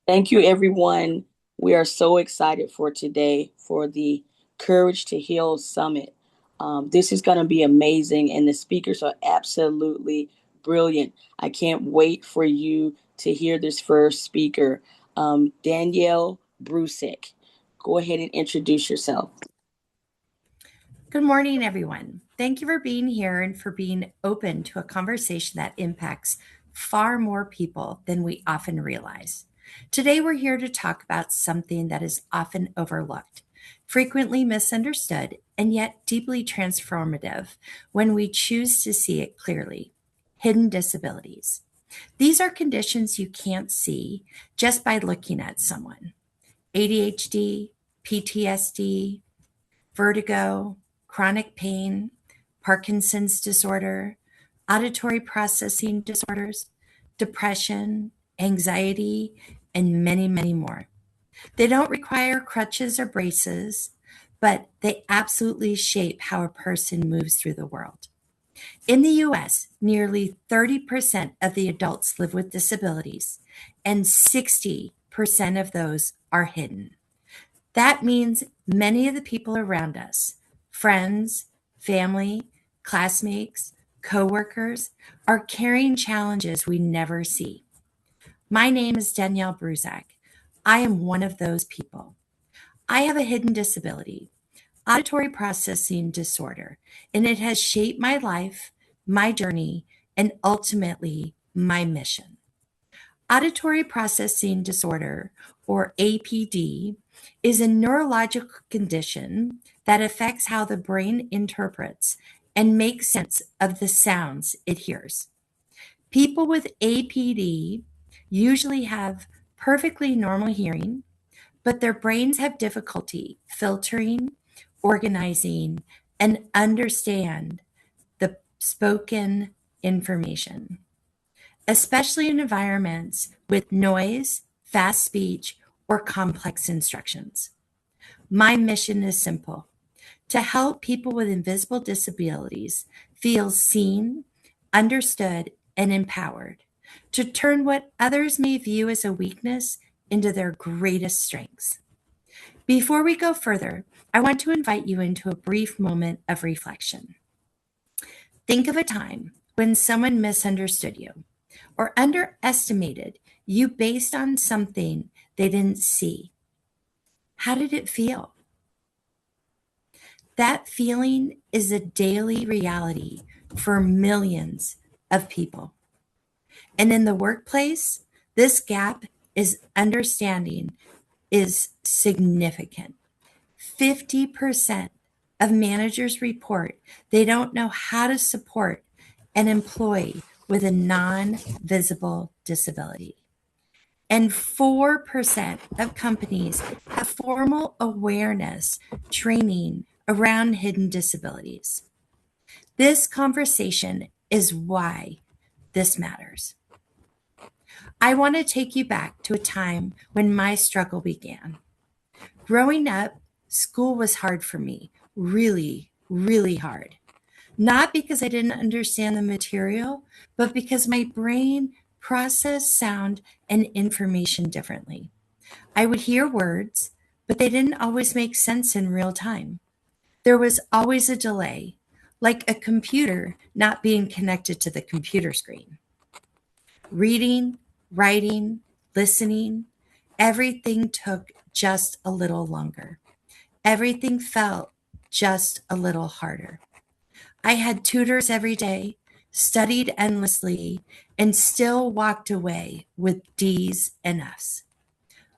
Thank you, everyone. We are so excited for today for the Courage to Heal Summit. This is going to be amazing, and the speakers are absolutely brilliant. I can't wait for you to hear this first speaker, Danielle Brzusek. Go ahead and introduce yourself. Good morning, everyone. Thank you for being here and for being open to a conversation that impacts far more people than we often realize. Today, we're here to talk about something that is often overlooked, frequently misunderstood, and yet deeply transformative when we choose to see it clearly: hidden disabilities. These are conditions you can't see just by looking at someone. ADHD, PTSD, vertigo, chronic pain, Parkinson's disorder, auditory processing disorders, depression, anxiety, and many, many more. They don't require crutches or braces, but they absolutely shape how a person moves through the world. In the US, nearly 30% of the adults live with disabilities, and 60% of those are hidden. That means many of the people around us, friends, family, classmates, coworkers, are carrying challenges we never see. My name is Danielle Brzusek. I am one of those people. I have a hidden disability, auditory processing disorder, and it has shaped my life, my journey, and ultimately my mission. Auditory processing disorder, or APD, is a neurological condition that affects how the brain interprets and makes sense of the sounds it hears. People with APD usually have perfectly normal hearing, but their brains have difficulty filtering, organizing, and understand the spoken information, especially in environments with noise, fast speech, or complex instructions. My mission is simple: to help people with invisible disabilities feel seen, understood, and empowered, to turn what others may view as a weakness into their greatest strengths. Before we go further, I want to invite you into a brief moment of reflection. Think of a time when someone misunderstood you or underestimated you based on something they didn't see. How did it feel? That feeling is a daily reality for millions of people. And in the workplace, this gap is understanding is significant. 50% of managers report they don't know how to support an employee with a non-visible disability. And 4% of companies have formal awareness training around hidden disabilities. This conversation is why this matters. I want to take you back to a time when my struggle began. Growing up, school was hard for me, really, really hard. Not because I didn't understand the material, but because my brain processed sound and information differently. I would hear words, but they didn't always make sense in real time. There was always a delay, like a computer not being connected to the computer screen. Reading, writing, listening, everything took just a little longer. Everything felt just a little harder. I had tutors every day, studied endlessly, and still walked away with D's and F's.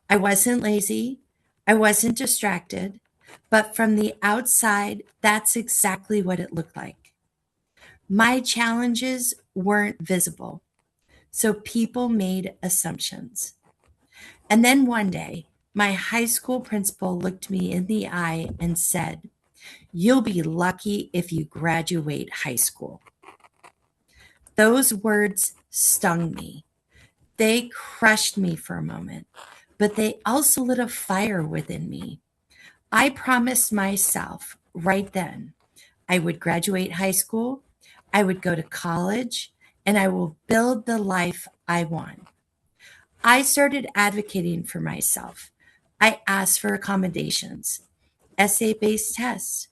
I wasn't lazy. I wasn't distracted. But from the outside, that's exactly what it looked like. My challenges weren't visible, so people made assumptions. And then one day, my high school principal looked me in the eye and said, "You'll be lucky if you graduate high school." Those words stung me. They crushed me for a moment, but they also lit a fire within me. I promised myself right then I would graduate high school, I would go to college, and I will build the life I want. I started advocating for myself. I asked for accommodations, essay-based tests,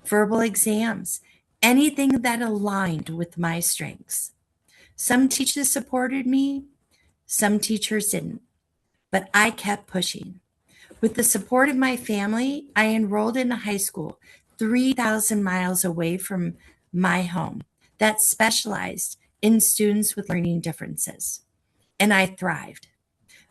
verbal exams, anything that aligned with my strengths. Some teachers supported me, some teachers didn't, but I kept pushing. With the support of my family, I enrolled in a high school 3,000 miles away from my home that specialized in students with learning differences. And I thrived.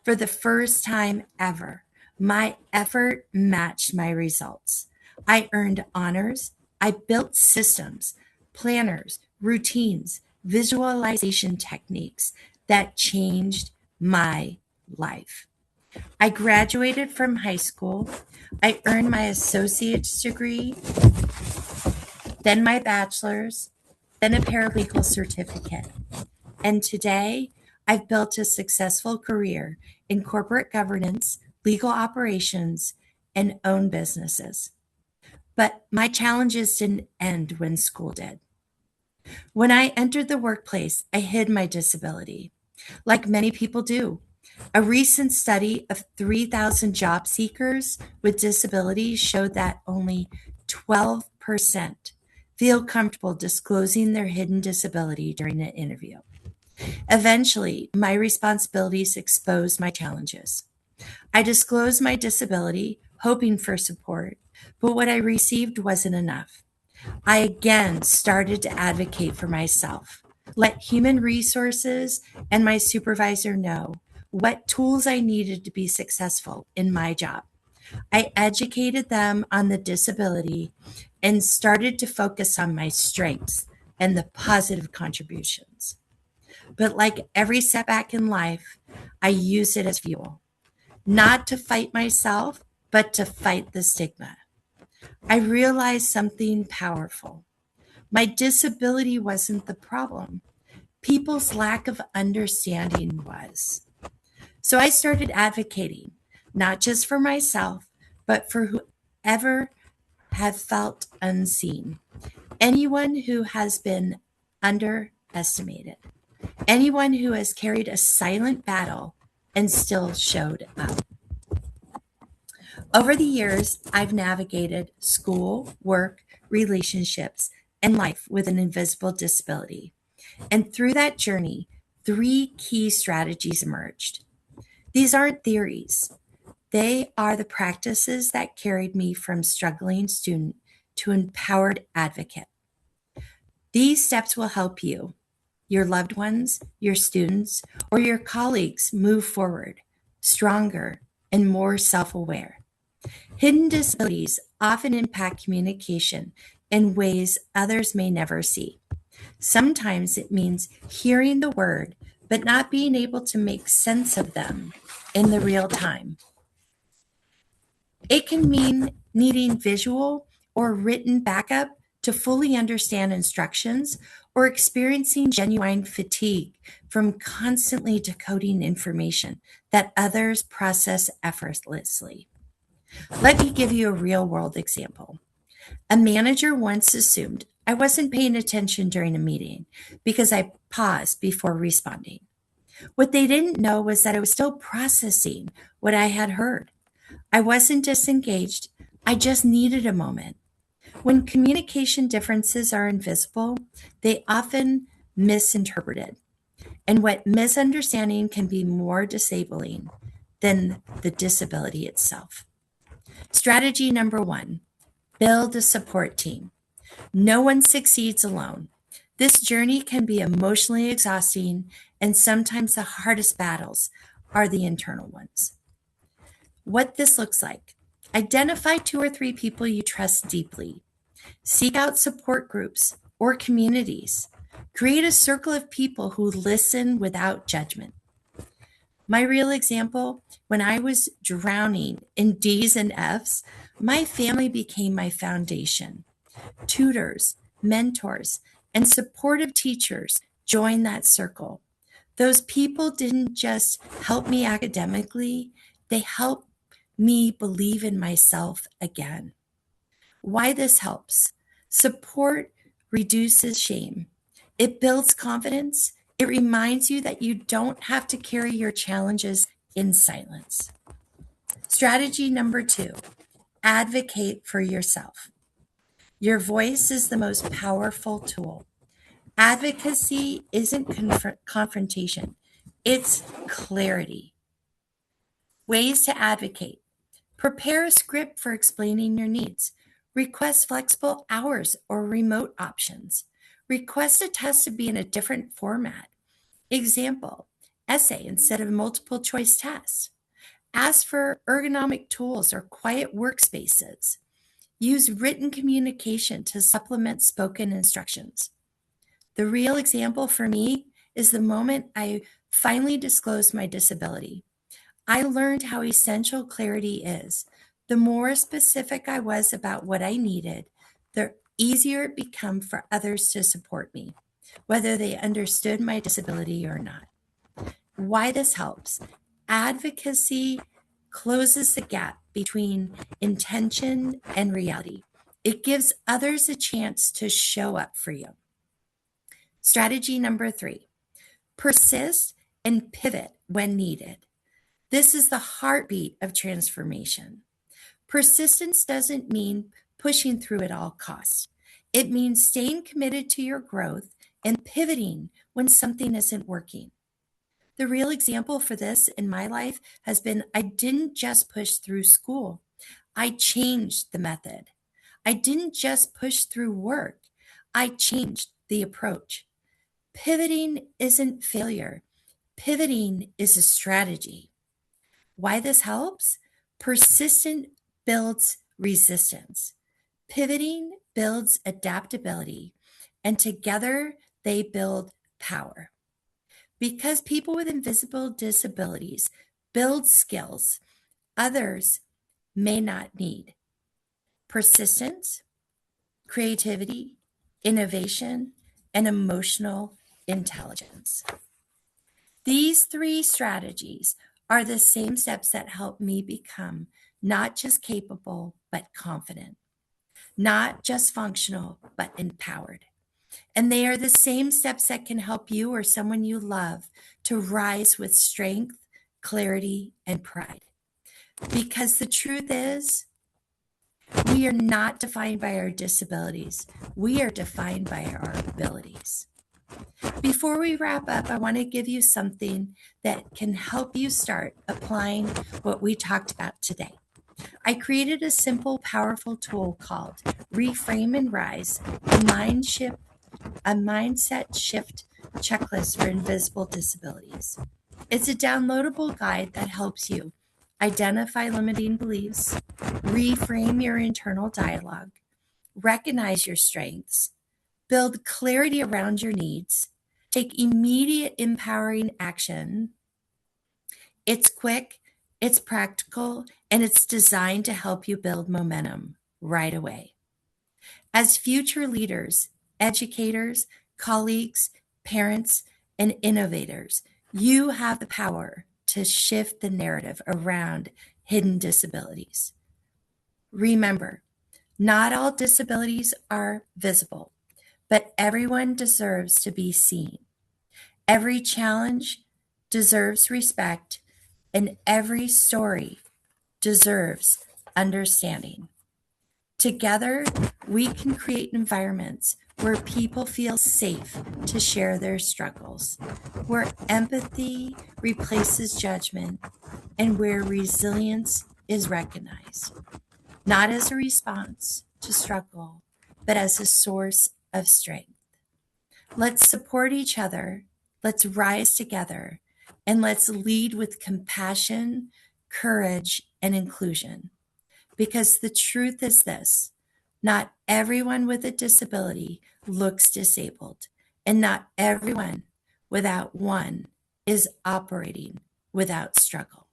For the first time ever, my effort matched my results. I earned honors. I built systems, planners, routines, visualization techniques that changed my life. I graduated from high school. I earned my associate's degree, then my bachelor's, then a paralegal certificate. And today, I've built a successful career in corporate governance, legal operations, and own businesses. But my challenges didn't end when school did. When I entered the workplace, I hid my disability, like many people do. A recent study of 3,000 job seekers with disabilities showed that only 12% feel comfortable disclosing their hidden disability during an interview. Eventually, my responsibilities exposed my challenges. I disclosed my disability, hoping for support, but what I received wasn't enough. I again started to advocate for myself, let human resources and my supervisor know what tools I needed to be successful in my job. I educated them on the disability and started to focus on my strengths and the positive contributions. But like every setback in life, I use it as fuel, not to fight myself, but to fight the stigma. I realized something powerful. My disability wasn't the problem. People's lack of understanding was. So I started advocating, not just for myself, but for whoever have felt unseen. Anyone who has been underestimated. Anyone who has carried a silent battle and still showed up. Over the years, I've navigated school, work, relationships, and life with an invisible disability. And through that journey, three key strategies emerged. These aren't theories, they are the practices that carried me from struggling student to empowered advocate. These steps will help you, your loved ones, your students, or your colleagues move forward stronger and more self aware. Hidden disabilities often impact communication in ways others may never see. Sometimes it means hearing the word, but not being able to make sense of them in the real time. It can mean needing visual or written backup to fully understand instructions or experiencing genuine fatigue from constantly decoding information that others process effortlessly. Let me give you a real world example. A manager once assumed I wasn't paying attention during a meeting because I paused before responding. What they didn't know was that I was still processing what I had heard. I wasn't disengaged, I just needed a moment. When communication differences are invisible, they often misinterpreted. And what misunderstanding can be more disabling than the disability itself. Strategy number one, build a support team. No one succeeds alone. This journey can be emotionally exhausting, and sometimes the hardest battles are the internal ones. What this looks like: identify two or three people you trust deeply, seek out support groups or communities, create a circle of people who listen without judgment. My real example: when I was drowning in D's and F's, my family became my foundation. Tutors, mentors, and supportive teachers joined that circle. Those people didn't just help me academically, they helped me believe in myself again. Why this helps: support reduces shame, it builds confidence, It reminds you that you don't have to carry your challenges in silence. Strategy number 2, advocate for yourself. Your voice is the most powerful tool. Advocacy isn't confrontation, it's clarity. Ways to advocate. Prepare a script for explaining your needs. Request flexible hours or remote options. Request a test to be in a different format. Example, essay instead of multiple choice tests. Ask for ergonomic tools or quiet workspaces. Use written communication to supplement spoken instructions. The real example for me is the moment I finally disclosed my disability. I learned how essential clarity is. The more specific I was about what I needed, the easier it became for others to support me, whether they understood my disability or not. Why this helps? Advocacy closes the gap between intention and reality. It gives others a chance to show up for you. Strategy number 3, persist and pivot when needed. This is the heartbeat of transformation. Persistence doesn't mean pushing through at all costs. It means staying committed to your growth and pivoting when something isn't working. The real example for this in my life has been I didn't just push through school. I changed the method. I didn't just push through work. I changed the approach. Pivoting isn't failure. Pivoting is a strategy. Why this helps? Persistent builds resistance. Pivoting builds adaptability. And together they build power. Because people with invisible disabilities build skills others may not need. Persistence, creativity, innovation, and emotional intelligence. These 3 strategies are the same steps that help me become not just capable, but confident, not just functional, but empowered. And they are the same steps that can help you or someone you love to rise with strength, clarity, and pride. Because the truth is, we are not defined by our disabilities. We are defined by our abilities. Before we wrap up, I want to give you something that can help you start applying what we talked about today. I created a simple, powerful tool called Reframe Rise, a mindset shift checklist for invisible disabilities. It's a downloadable guide that helps you identify limiting beliefs, reframe your internal dialogue, recognize your strengths, build clarity around your needs, take immediate empowering action. It's quick, it's practical, and it's designed to help you build momentum right away. As future leaders, educators, colleagues, parents, and innovators, you have the power to shift the narrative around hidden disabilities. Remember, not all disabilities are visible, but everyone deserves to be seen. Every challenge deserves respect, and every story deserves understanding. Together, we can create environments where people feel safe to share their struggles, where empathy replaces judgment, and where resilience is recognized, not as a response to struggle, but as a source of strength. Let's support each other, let's rise together, and let's lead with compassion, courage, and inclusion. Because the truth is this, not everyone with a disability looks disabled, and not everyone without one is operating without struggle.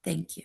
Thank you.